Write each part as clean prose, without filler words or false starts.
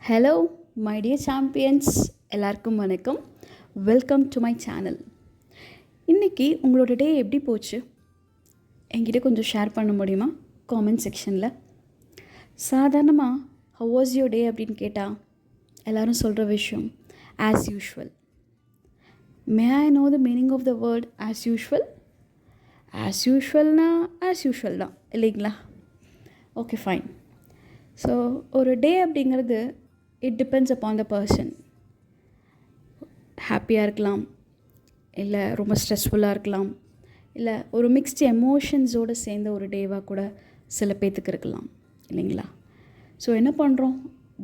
Hello my dear champions, எல்லாருக்கும் வணக்கம். Welcome to my channel. இன்றைக்கி உங்களோட டே எப்படி போச்சு? என்கிட்ட கொஞ்சம் ஷேர் பண்ண முடியுமா காமெண்ட் செக்ஷனில்? சாதாரணமாக ஹவ் வாஸ் யுவர் டே அப்படின்னு கேட்டால் எல்லோரும் சொல்கிற விஷயம் as usual. May I know the meaning of the word as usual? As யூஷுவல்னா ஆஸ் யூஷுவல் தான் இல்லைங்களா? Okay, fine. ஸோ ஒரு டே அப்படிங்கிறது it depends upon the person. ஹாப்பியாக இருக்கலாம், இல்லை ரொம்ப ஸ்ட்ரெஸ்ஃபுல்லாக இருக்கலாம், இல்லை ஒரு மிக்ஸ்டு எமோஷன்ஸோடு சேர்ந்த ஒரு டேவாக கூட சில பேர்த்துக்கு இருக்கலாம் இல்லைங்களா? ஸோ என்ன பண்ணுறோம்,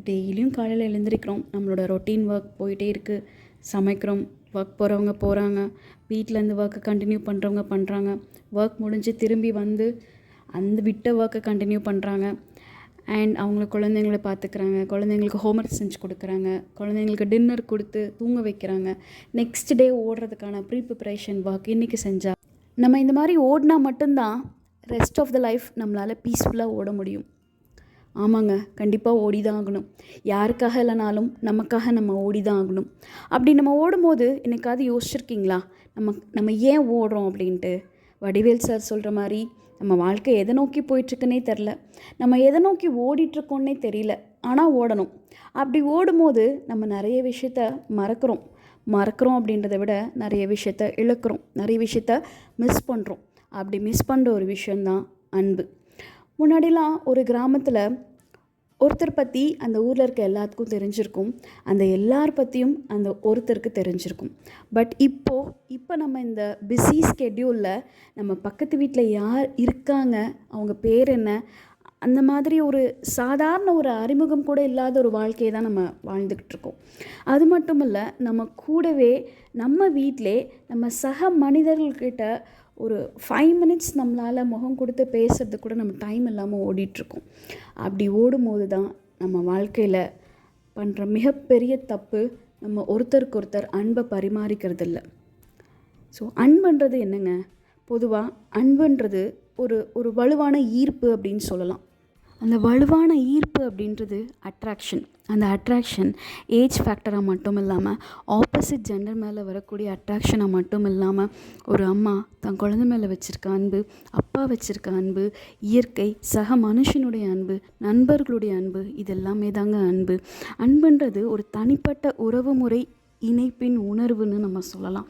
டெய்லியும் காலையில் எழுந்திரிக்கிறோம், நம்மளோட ரொட்டீன் ஒர்க் போயிட்டே இருக்குது, சமைக்கிறோம், ஒர்க் போகிறவங்க போகிறாங்க, வீட்டிலேருந்து ஒர்க்கை கண்டினியூ பண்ணுறவங்க பண்ணுறாங்க, ஒர்க் முடிஞ்சு திரும்பி வந்து அந்த விட்ட ஒர்க்கை கண்டினியூ பண்ணுறாங்க, அண்ட் அவங்கள குழந்தைங்கள பார்த்துக்கிறாங்க, குழந்தைங்களுக்கு ஹோம்ஒர்க் செஞ்சு கொடுக்குறாங்க, குழந்தைங்களுக்கு டின்னர் கொடுத்து தூங்க வைக்கிறாங்க, நெக்ஸ்ட் டே ஓடுறதுக்கான ப்ரிப்பரேஷன் ஒர்க் இன்றைக்கி செஞ்சால் நம்ம இந்த மாதிரி ஓடினா மட்டும்தான் ரெஸ்ட் ஆஃப் த லைஃப் நம்மளால் பீஸ்ஃபுல்லாக ஓட முடியும். ஆமாங்க, கண்டிப்பாக ஓடி தான் ஆகணும். யாருக்காக இல்லைனாலும் நமக்காக நம்ம ஓடி தான் ஆகணும். அப்படி நம்ம ஓடும்போது என்னைக்காவது யோசிச்சிருக்கீங்களா நம்ம ஏன் ஓடுறோம் அப்படின்ட்டு? வடிவேல் சார் சொல்கிற மாதிரி நம்ம வாழ்க்கை எதை நோக்கி போயிட்டுருக்குன்னே தெரில, நம்ம எதை நோக்கி ஓடிட்டுருக்கோன்னே தெரியல, ஆனால் ஓடணும். அப்படி ஓடும்போது நம்ம நிறைய விஷயத்த மறக்கிறோம் அப்படின்றத விட நிறைய விஷயத்த இழக்கிறோம், நிறைய விஷயத்த மிஸ் பண்ணுறோம். அப்படி மிஸ் பண்ணுற ஒரு விஷயந்தான் அன்பு. முன்னாடிலாம் ஒரு கிராமத்தில் ஒருத்தர் பற்றி அந்த ஊரில் இருக்க எல்லாத்துக்கும் தெரிஞ்சிருக்கும், அந்த எல்லார் பற்றியும் அந்த ஒருத்தருக்கு தெரிஞ்சிருக்கும். பட் இப்போ நம்ம இந்த பிஸி ஸ்கெட்யூலில் நம்ம பக்கத்து வீட்டில் யார் இருக்காங்க, அவங்க பேர் என்ன, அந்த மாதிரி ஒரு சாதாரண ஒரு அறிமுகம் கூட இல்லாத ஒரு வாழ்க்கையை தான் நம்ம வாழ்ந்துக்கிட்டு இருக்கோம். அது மட்டும் இல்லை, நம்ம கூடவே நம்ம வீட்டிலே நம்ம சக மனிதர்கள்கிட்ட ஒரு 5 மினிட்ஸ் நம்மளால் முகம் கொடுத்து பேசுறது கூட நம்ம டைம் இல்லாமல் ஓடிட்டுருக்கோம். அப்படி ஓடும்போது தான் நம்ம வாழ்க்கையில் பண்ணுற மிகப்பெரிய தப்பு, நம்ம ஒருத்தருக்கு ஒருத்தர் அன்பை பரிமாறிக்கிறது இல்லை. ஸோ அன்புன்றது என்னங்க? பொதுவாக அன்புன்றது ஒரு வலுவான ஈர்ப்பு அப்படின்னு சொல்லலாம். அந்த வலுவான ஈர்ப்பு அப்படின்றது அட்ராக்ஷன். அந்த அட்ராக்ஷன் ஏஜ் ஃபேக்டராக மட்டும் இல்லாமல், ஆப்போசிட் ஜெண்டர் மேலே வரக்கூடிய அட்ராக்ஷனாக மட்டும் இல்லாமல், ஒரு அம்மா தன் குழந்தை மேலே வச்சுருக்க அன்பு, அப்பா வச்சுருக்க அன்பு, இயற்கை, சக மனுஷனுடைய அன்பு, நண்பர்களுடைய அன்பு, இது எல்லாமே தாங்க அன்பு. அன்புன்றது ஒரு தனிப்பட்ட உறவு முறை இணைப்பின் உணர்வுன்னு நம்ம சொல்லலாம்.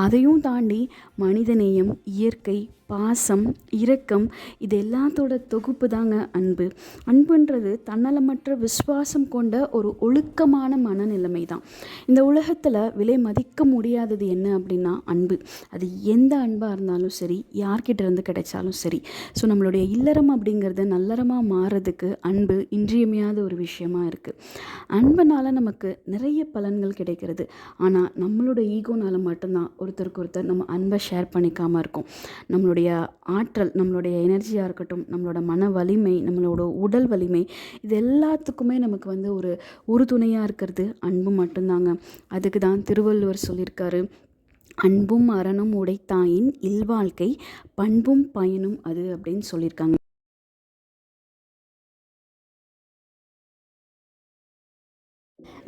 அதையும் தாண்டி மனிதநேயம், இயற்கை, பாசம், இரக்கம், இது எல்லாத்தோட தொகுப்பு தாங்க அன்பு. அன்புன்றது தன்னலமற்ற விசுவாசம் கொண்ட ஒரு ஒழுக்கமான மனநிலைமை தான். இந்த உலகத்தில் விலை மதிக்க முடியாதது என்ன அப்படின்னா அன்பு. அது எந்த அன்பாக இருந்தாலும் சரி, யார்கிட்ட இருந்து கிடைச்சாலும் சரி. ஸோ நம்மளுடைய இல்லறம் அப்படிங்கிறது நல்லறமாக மாறுறதுக்கு அன்பு இன்றியமையாத ஒரு விஷயமா இருக்குது. அன்புனால நமக்கு நிறைய பலன்கள் கிடைக்கிறது. ஆனால் நம்மளோட ஈகோனால மட்டும்தான் ஒருத்தருக்கு ஒருத்தர் நம்ம அன்பை ஷேர் பண்ணிக்காமல் இருக்கோம். நம்மளுடைய ஆற்றல், நம்மளுடைய எனர்ஜியாக இருக்கட்டும், நம்மளோட மன வலிமை, நம்மளோட உடல் வலிமை, இது எல்லாத்துக்குமே நமக்கு ஒரு உறுதுணையாக இருக்கிறது அன்பு மட்டும்தாங்க. அதுக்கு தான் திருவள்ளுவர் சொல்லியிருக்காரு, அன்பும் அறனும் உடைத்தாயின் இல்வாழ்க்கை பண்பும் பயனும் அது அப்படின்னு சொல்லியிருக்காங்க.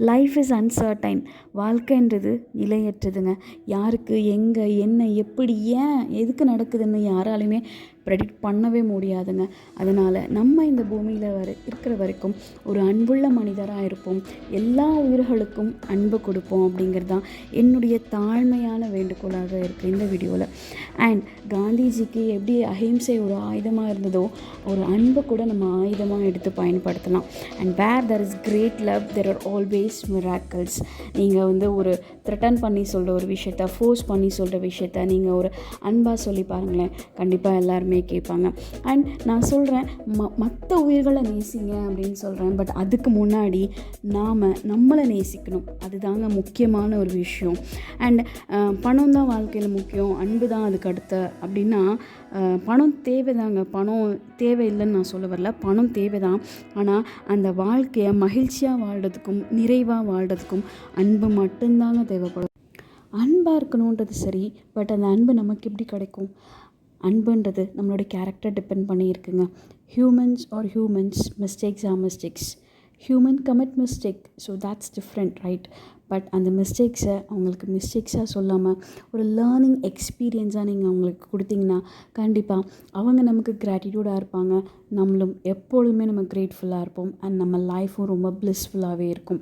Life is uncertain. வாழ்க்கைன்றது நிலையற்றதுங்க. யாருக்கு எங்கே என்ன எப்படி ஏன் எதுக்கு நடக்குதுன்னு யாராலையுமே ப்ரெடிக்ட் பண்ணவே முடியாதுங்க. அதனால் நம்ம இந்த பூமியில் இருக்கிற வரைக்கும் ஒரு அன்புள்ள மனிதராக இருப்போம், எல்லா உயிர்களுக்கும் அன்பு கொடுப்போம் அப்படிங்கிறது தான் என்னுடைய தாழ்மையான வேண்டுகோளாக இருக்குது இந்த வீடியோவில். அண்ட் காந்திஜிக்கு எப்படி அஹிம்சை ஒரு ஆயுதமாக இருந்ததோ, ஒரு அன்பை கூட நம்ம ஆயுதமாக எடுத்து பயன்படுத்தலாம். And where there is great love there are always miracles. நீங்கள் ஒரு த்ரெட்டன் பண்ணி சொல்கிற ஒரு விஷயத்த, ஃபோர்ஸ் பண்ணி சொல்கிற விஷயத்த நீங்கள் ஒரு அன்பாக சொல்லி பாருங்களேன், கண்டிப்பாக எல்லாருமே கேட்பாங்க. அண்ட் நான் சொல்கிறேன், மற்ற உயிர்களை நேசிங்க அப்படின்னு சொல்கிறேன். பட் அதுக்கு முன்னாடி நம்மளை நேசிக்கணும். அதுதாங்க முக்கியமான ஒரு விஷயம். அண்ட் பணம் தான் வாழ்க்கையில் முக்கியம், அன்பு தான் அதுக்கு அடுத்த அப்படின்னா, பணம் தேவைதாங்க. பணம் தேவையில்லைன்னு நான் சொல்ல வரல, பணம் தேவை தான். ஆனால் அந்த வாழ்க்கையை மகிழ்ச்சியாக வாழ்கிறதுக்கும் நிறைவாக வாழ்கிறதுக்கும் அன்பு மட்டும்தாங்க தேவைப்படும். அன்பாக இருக்கணுன்றது சரி, பட் அந்த அன்பு நமக்கு எப்படி கிடைக்கும்? அன்புன்றது நம்மளோட கேரக்டர் டிபெண்ட் பண்ணியிருக்குங்க. Humans are humans, mistakes are mistakes. Human commit mistake, so that's different, right? But அந்த மிஸ்டேக்ஸை அவங்களுக்கு மிஸ்டேக்ஸாக சொல்லாமல் ஒரு லேர்னிங் எக்ஸ்பீரியன்ஸாக நீங்கள் அவங்களுக்கு கொடுத்தீங்கன்னா கண்டிப்பாக அவங்க நமக்கு கிராட்டிடியூடாக இருப்பாங்க. நம்மளும் எப்பொழுதுமே நம்ம கிரேட்ஃபுல்லாக இருப்போம். அண்ட் நம்ம லைஃப்பும் ரொம்ப ப்ளிஸ்ஃபுல்லாகவே இருக்கும்.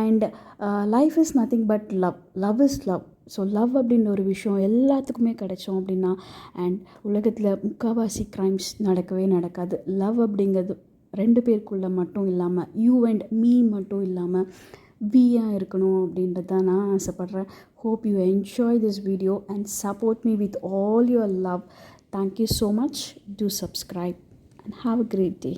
And life is nothing but love. Love is love. So love அப்படின்ற ஒரு விஷயம் எல்லாத்துக்குமே கிடைச்சோம் அப்படின்னா, அண்ட் உலகத்தில் முக்கால்வாசி க்ரைம்ஸ் நடக்கவே நடக்காது. லவ் அப்படிங்கிறது 2 பேருக்குள்ளே மட்டும் இல்லாமல், யூ அண்ட் மீ மட்டும் இல்லாமல் வியாக இருக்கணும் அப்படின்றது தான் நான் ஆசைப்பட்றேன். Hope you enjoy this video and support me with all your love. Thank you so much. Do subscribe and have a great day.